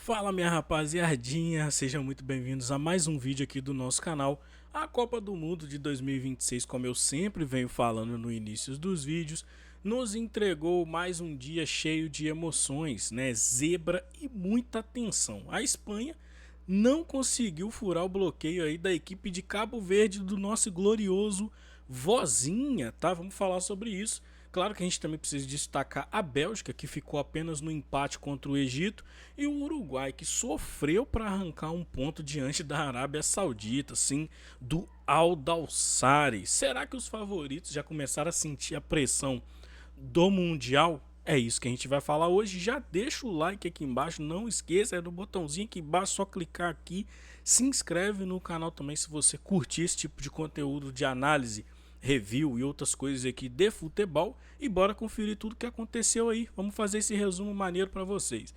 Fala minha rapaziadinha, sejam muito bem-vindos a mais um vídeo aqui do nosso canal. A Copa do Mundo de 2026, como eu sempre venho falando no início dos vídeos, nos entregou mais um dia cheio de emoções, né? Zebra e muita tensão. A Espanha não conseguiu furar o bloqueio aí da equipe de Cabo Verde do nosso glorioso Vozinha, tá? Vamos falar sobre isso. Claro que a gente também precisa destacar a Bélgica, que ficou apenas no empate contra o Egito, e o Uruguai, que sofreu para arrancar um ponto diante da Arábia Saudita, assim, do Al-Dawsari. Será que os favoritos já começaram a sentir a pressão do Mundial? É isso que a gente vai falar hoje. Já deixa o like aqui embaixo, não esqueça, é do botãozinho aqui embaixo, só clicar aqui. Se inscreve no canal também se você curtir esse tipo de conteúdo de análise, review e outras coisas aqui de futebol. E bora conferir tudo que aconteceu aí. Vamos fazer esse resumo maneiro para vocês.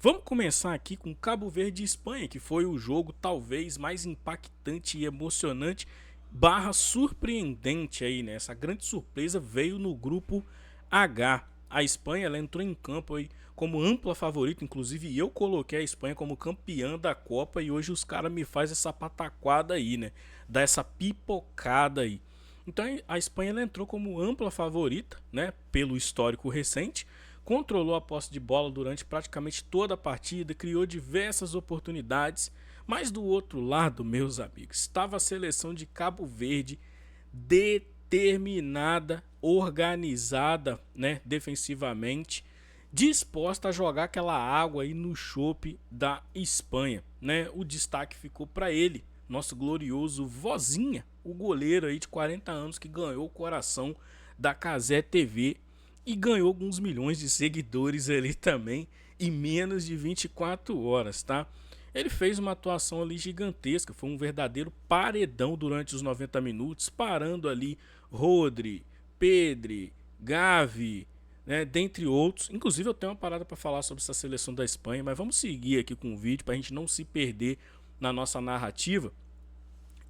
Vamos começar aqui com Cabo Verde e Espanha, que foi o jogo talvez mais impactante e emocionante barra surpreendente aí, né? Essa grande surpresa veio no grupo H. A Espanha, ela entrou em campo aí como ampla favorita, inclusive eu coloquei a Espanha como campeã da Copa e hoje os caras me fazem essa pataquada aí, né? Dá essa pipocada aí. Então a Espanha ela entrou como ampla favorita, né? Pelo histórico recente, controlou a posse de bola durante praticamente toda a partida, criou diversas oportunidades, mas do outro lado, meus amigos, estava a seleção de Cabo Verde determinada, organizada, né, defensivamente, disposta a jogar aquela água aí no chope da Espanha, né? O destaque ficou para ele, nosso glorioso Vozinha, o goleiro aí de 40 anos que ganhou o coração da Cazé TV e ganhou alguns milhões de seguidores ali também em menos de 24 horas, tá? Ele fez uma atuação ali gigantesca, foi um verdadeiro paredão durante os 90 minutos, parando ali Rodri, Pedri, Gavi, né, dentre outros. Inclusive eu tenho uma parada para falar sobre essa seleção da Espanha, mas vamos seguir aqui com o vídeo para a gente não se perder na nossa narrativa.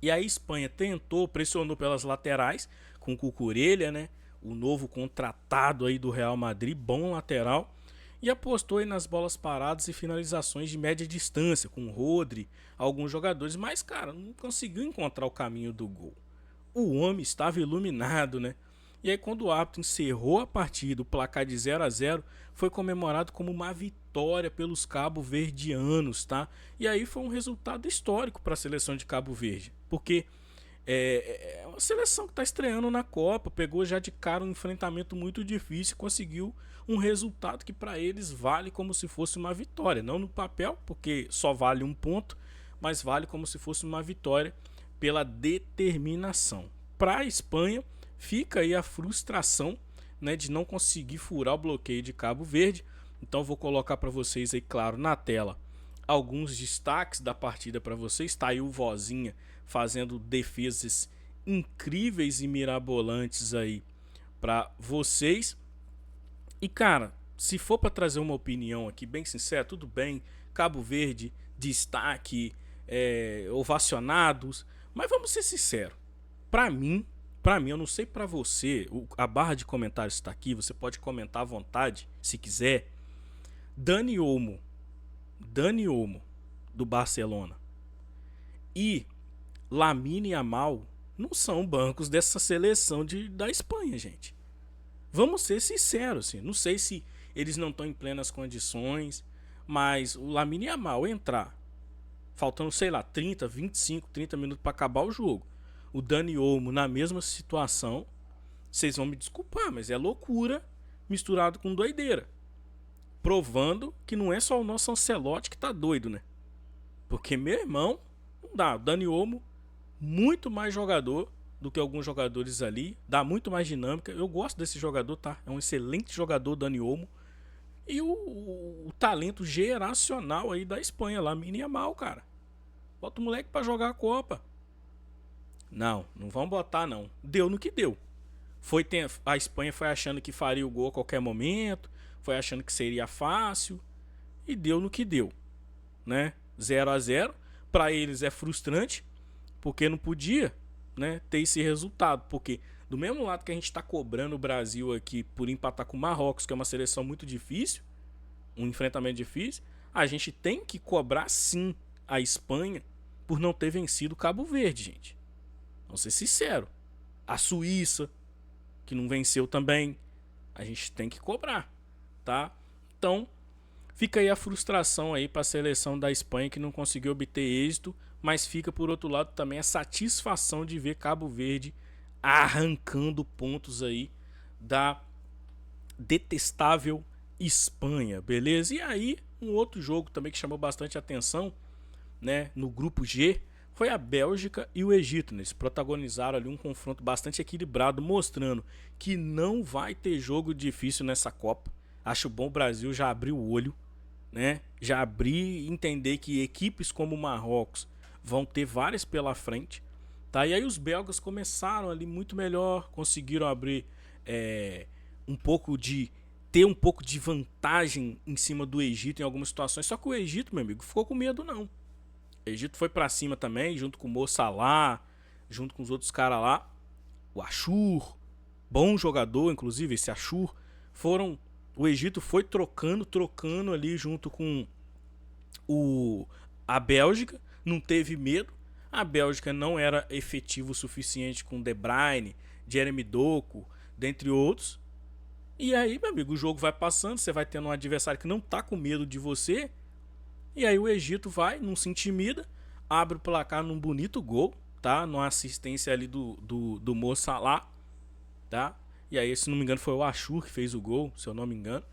E a Espanha tentou, pressionou pelas laterais com o Cucurella, né? O novo contratado aí do Real Madrid, bom lateral, e apostou aí nas bolas paradas e finalizações de média distância com o Rodri, alguns jogadores, mas cara, não conseguiu encontrar o caminho do gol. O homem estava iluminado, né? E aí quando o árbitro encerrou a partida, o placar de 0-0 foi comemorado como uma vitória pelos cabo-verdianos, tá? E aí foi um resultado histórico para a seleção de Cabo Verde, porque é uma seleção que está estreando na Copa, pegou já de cara um enfrentamento muito difícil e conseguiu um resultado que para eles vale como se fosse uma vitória, não no papel, porque só vale um ponto, mas vale como se fosse uma vitória pela determinação. Para a Espanha fica aí a frustração, né, de não conseguir furar o bloqueio de Cabo Verde. Então vou colocar para vocês aí, claro, na tela alguns destaques da partida para vocês. Está aí o Vozinha fazendo defesas incríveis e mirabolantes aí para vocês. E cara, se for para trazer uma opinião aqui bem sincera, tudo bem, Cabo Verde, destaque, ovacionados, mas vamos ser sinceros, para mim, eu não sei para você, a barra de comentários está aqui, você pode comentar à vontade, se quiser. Dani Olmo do Barcelona e Lamine Yamal não são bancos dessa seleção da Espanha, gente. Vamos ser sinceros, assim, não sei se eles não estão em plenas condições, mas o Lamine Yamal entrar faltando, sei lá, 30, 25, 30 minutos para acabar o jogo, o Dani Olmo na mesma situação, vocês vão me desculpar, mas é loucura misturado com doideira. Provando que não é só o nosso Ancelotti que tá doido, né? Porque, meu irmão, não dá. O Dani Olmo, muito mais jogador do que alguns jogadores ali, dá muito mais dinâmica. Eu gosto desse jogador, tá? É um excelente jogador, Dani Olmo. E o talento geracional aí da Espanha, lá, Lamine Yamal, cara. Bota o moleque pra jogar a Copa. Não vão botar não. Deu no que deu. A Espanha foi achando que faria o gol a qualquer momento, foi achando que seria fácil e deu no que deu, né? 0-0, para eles é frustrante, porque não podia, né, ter esse resultado, porque do mesmo lado que a gente está cobrando o Brasil aqui por empatar com o Marrocos, que é uma seleção muito difícil, um enfrentamento difícil, a gente tem que cobrar sim a Espanha por não ter vencido Cabo Verde, gente. Vamos ser sincero. A Suíça, que não venceu também, a gente tem que cobrar, tá? Então, fica aí a frustração aí para a seleção da Espanha que não conseguiu obter êxito, mas fica por outro lado também a satisfação de ver Cabo Verde arrancando pontos aí da detestável Espanha, beleza? E aí, um outro jogo também que chamou bastante atenção, né, no grupo G, foi a Bélgica e o Egito, né? Eles protagonizaram ali um confronto bastante equilibrado, mostrando que não vai ter jogo difícil nessa Copa. Acho bom o Brasil já abrir o olho, né? Já abrir e entender que equipes como o Marrocos vão ter várias pela frente, tá? E aí os belgas começaram ali muito melhor, conseguiram abrir um pouco de ter um pouco de vantagem em cima do Egito em algumas situações. Só que o Egito, meu amigo, ficou com medo não. O Egito foi pra cima também, junto com o Mo Salah, junto com os outros caras lá. O Ashur, bom jogador, inclusive, esse Ashur. O Egito foi trocando ali junto com a Bélgica. Não teve medo. A Bélgica não era efetivo o suficiente com De Bruyne, Jeremy Doku, dentre outros. E aí, meu amigo, o jogo vai passando, você vai tendo um adversário que não tá com medo de você. E aí o Egito vai, não se intimida, abre o placar num bonito gol, tá? Numa assistência ali do Mo Salah, tá? E aí, se não me engano, foi o Ashur que fez o gol, se eu não me engano.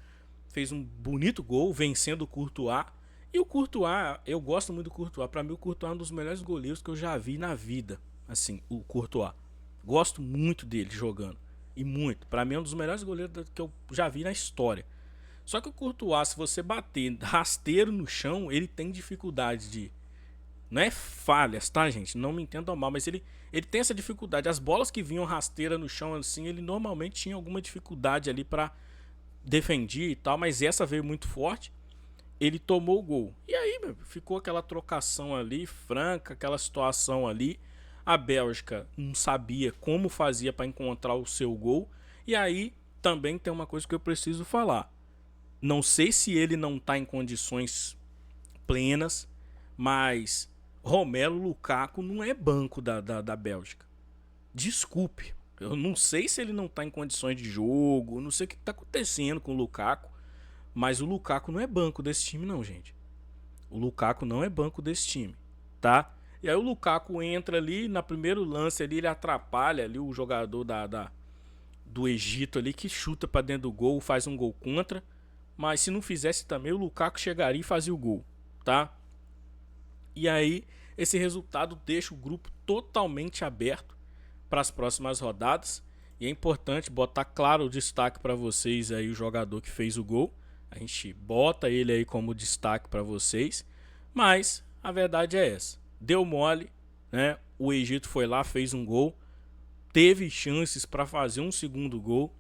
Fez um bonito gol, vencendo o Courtois. E o Courtois, eu gosto muito do Courtois. Pra mim, o Courtois é um dos melhores goleiros que eu já vi na vida. Assim, o Courtois. Gosto muito dele jogando. E muito. Pra mim, é um dos melhores goleiros que eu já vi na história. Só que o Courtois, se você bater rasteiro no chão, ele tem dificuldade de... Não é falhas, tá, gente? Não me entendam mal, mas ele tem essa dificuldade. As bolas que vinham rasteira no chão, assim, ele normalmente tinha alguma dificuldade ali pra defender e tal, mas essa veio muito forte. Ele tomou o gol. E aí, ficou aquela trocação ali, franca, aquela situação ali. A Bélgica não sabia como fazia para encontrar o seu gol. E aí, também tem uma coisa que eu preciso falar. Não sei se ele não está em condições plenas, mas Romelu Lukaku não é banco da Bélgica. Desculpe, eu não sei se ele não está em condições de jogo, não sei o que está acontecendo com o Lukaku, mas o Lukaku não é banco desse time não, gente. O Lukaku não é banco desse time, tá? E aí o Lukaku entra ali, na primeiro lance ali, ele atrapalha ali o jogador do Egito ali, que chuta para dentro do gol, faz um gol contra. Mas se não fizesse também, o Lukaku chegaria e fazia o gol, tá? E aí, esse resultado deixa o grupo totalmente aberto para as próximas rodadas. E é importante botar claro o destaque para vocês aí, o jogador que fez o gol. A gente bota ele aí como destaque para vocês. Mas a verdade é essa. Deu mole, né? O Egito foi lá, fez um gol. Teve chances para fazer um segundo gol.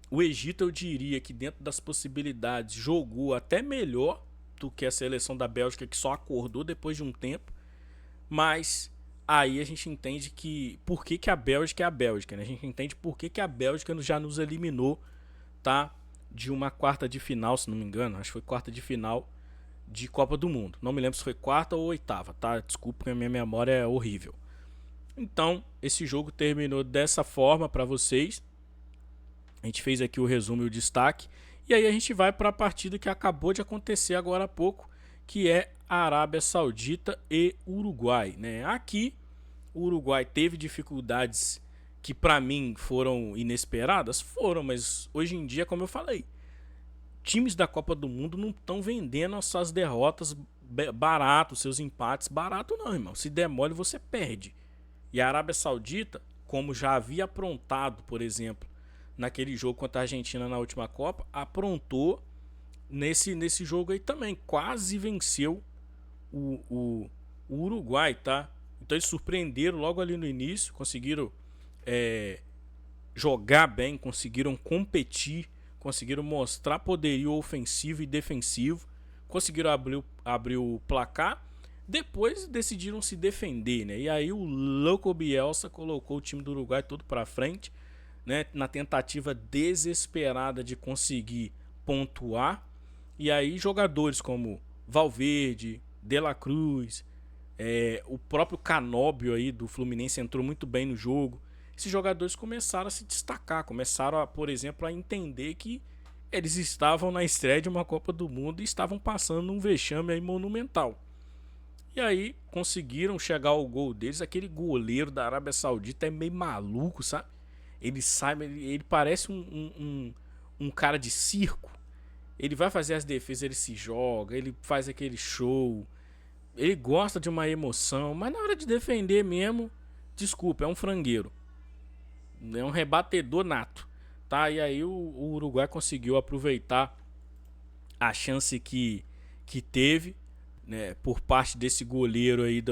O Egito, eu diria que dentro das possibilidades, jogou até melhor do que a seleção da Bélgica, que só acordou depois de um tempo. Mas aí a gente entende que por que a Bélgica é a Bélgica, né? A gente entende por que a Bélgica já nos eliminou, tá? De uma quarta de final, se não me engano. Acho que foi quarta de final de Copa do Mundo. Não me lembro se foi quarta ou oitava, tá? Desculpa, porque a minha memória é horrível. Então, esse jogo terminou dessa forma para vocês. A gente fez aqui o resumo e o destaque. E aí a gente vai para a partida que acabou de acontecer agora há pouco, que é a Arábia Saudita e Uruguai, né? Aqui o Uruguai teve dificuldades que para mim foram inesperadas, mas hoje em dia, como eu falei, times da Copa do Mundo não estão vendendo as suas derrotas barato, seus empates barato não, irmão. Se der mole, você perde. E a Arábia Saudita, como já havia aprontado, por exemplo, naquele jogo contra a Argentina na última Copa, aprontou nesse jogo aí também. Quase venceu o Uruguai, tá? Então eles surpreenderam logo ali no início, conseguiram jogar bem, conseguiram competir, conseguiram mostrar poderio ofensivo e defensivo, conseguiram abrir o placar. Depois decidiram se defender, né? E aí o louco Bielsa colocou o time do Uruguai todo para frente, né, na tentativa desesperada de conseguir pontuar. E aí jogadores como Valverde, De La Cruz, o próprio Canóbio aí do Fluminense entrou muito bem no jogo. Esses jogadores começaram a se destacar, começaram a, por exemplo, a entender que eles estavam na estreia de uma Copa do Mundo e estavam passando um vexame aí monumental. E aí conseguiram chegar ao gol deles. Aquele goleiro da Arábia Saudita é meio maluco, sabe? Ele sai, ele parece um cara de circo. Ele vai fazer as defesas, ele se joga, ele faz aquele show. Ele gosta de uma emoção, mas na hora de defender mesmo, desculpa, é um frangueiro. É um rebatedor nato, tá? E aí o Uruguai conseguiu aproveitar a chance que teve, né, por parte desse goleiro aí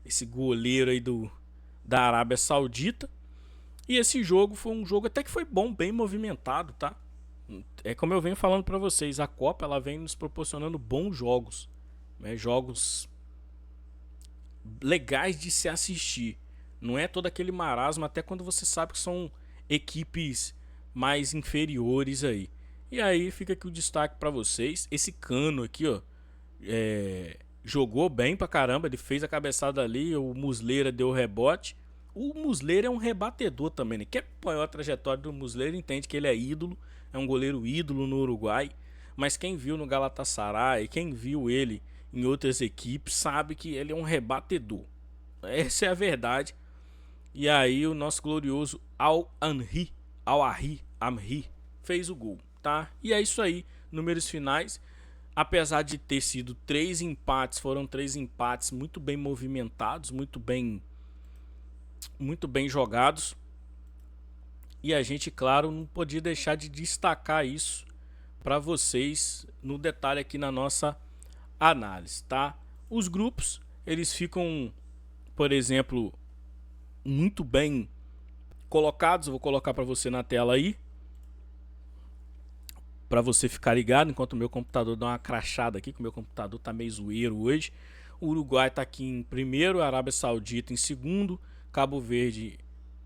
esse goleiro aí da Arábia Saudita. E esse jogo foi um jogo até que foi bom, bem movimentado, tá? É como eu venho falando para vocês, a Copa ela vem nos proporcionando bons jogos, né? Jogos legais de se assistir. Não é todo aquele marasmo, até quando você sabe que são equipes mais inferiores aí. E aí fica aqui o destaque para vocês. Esse Cano aqui, ó, jogou bem pra caramba. Ele fez a cabeçada ali, o Muslera deu o rebote. O Muslera é um rebatedor também, né? Quem acompanhou a trajetória do Muslera entende que ele é ídolo. É um goleiro ídolo no Uruguai. Mas quem viu no Galatasaray, quem viu ele em outras equipes, sabe que ele é um rebatedor. Essa é a verdade. E aí o nosso glorioso Al-Amri fez o gol, tá? E é isso aí, números finais. Apesar de ter sido 3 empates, foram 3 empates muito bem movimentados, muito bem jogados. E a gente, claro, não podia deixar de destacar isso para vocês no detalhe aqui na nossa análise, tá? Os grupos, eles ficam, por exemplo, muito bem colocados. Eu vou colocar para você na tela aí, para você ficar ligado, enquanto o meu computador dá uma crachada aqui, que o meu computador tá meio zoeiro hoje. O Uruguai tá aqui em primeiro, a Arábia Saudita em segundo, Cabo Verde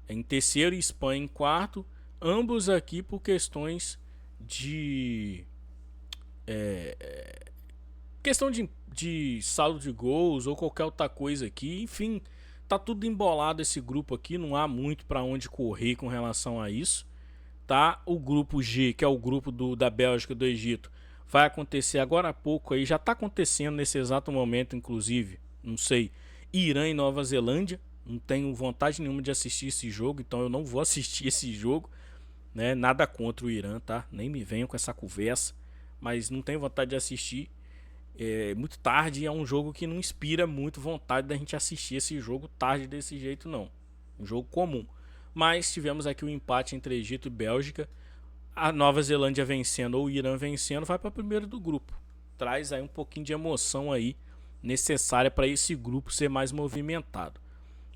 em terceiro e Espanha em quarto. Ambos aqui por questões de questão de saldo de gols ou qualquer outra coisa aqui. Enfim, tá tudo embolado esse grupo aqui, não há muito para onde correr com relação a isso, tá? O grupo G, que é o grupo da Bélgica e do Egito, vai acontecer agora há pouco aí, já tá acontecendo nesse exato momento, inclusive, não sei, Irã e Nova Zelândia. Não tenho vontade nenhuma de assistir esse jogo, então eu não vou assistir esse jogo, né? Nada contra o Irã, tá? Nem me venham com essa conversa, mas não tenho vontade de assistir. É muito tarde e é um jogo que não inspira muito vontade da gente assistir esse jogo tarde desse jeito, não. Um jogo comum. Mas tivemos aqui um empate entre Egito e Bélgica. A Nova Zelândia vencendo ou o Irã vencendo vai para o primeiro do grupo. Traz aí um pouquinho de emoção aí necessária para esse grupo ser mais movimentado.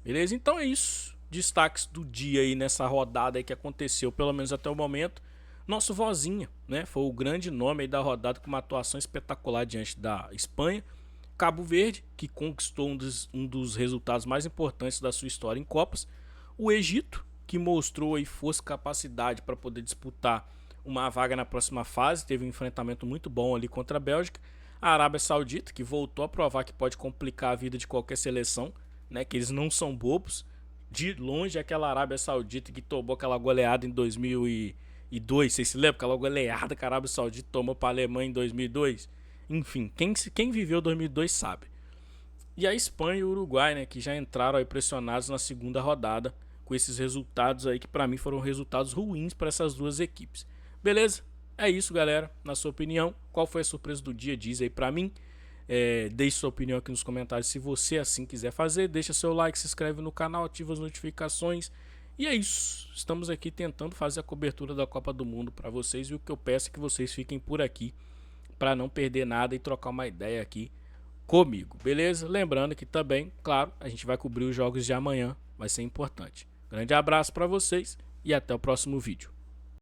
Beleza? Então é isso. Destaques do dia aí nessa rodada aí que aconteceu, pelo menos até o momento. Nosso Vozinha, né? Foi o grande nome aí da rodada, com uma atuação espetacular diante da Espanha. Cabo Verde, que conquistou um dos resultados mais importantes da sua história em Copas. O Egito, que mostrou aí força e capacidade para poder disputar uma vaga na próxima fase. Teve um enfrentamento muito bom ali contra a Bélgica. A Arábia Saudita, que voltou a provar que pode complicar a vida de qualquer seleção, né, que eles não são bobos. De longe, aquela Arábia Saudita que tomou aquela goleada em 2002, vocês se lembram? Aquela goleada que a Arábia Saudita tomou para a Alemanha em 2002. Enfim, quem viveu 2002 sabe. E a Espanha e o Uruguai, né, que já entraram aí pressionados na segunda rodada com esses resultados aí que para mim foram resultados ruins para essas duas equipes. Beleza? É isso, galera. Na sua opinião, qual foi a surpresa do dia? Diz aí para mim. Deixe sua opinião aqui nos comentários se você assim quiser fazer. Deixa seu like, se inscreve no canal, ativa as notificações. E é isso. Estamos aqui tentando fazer a cobertura da Copa do Mundo para vocês. E o que eu peço é que vocês fiquem por aqui para não perder nada e trocar uma ideia aqui comigo. Beleza? Lembrando que também, claro, a gente vai cobrir os jogos de amanhã. Vai ser importante. Grande abraço para vocês e até o próximo vídeo.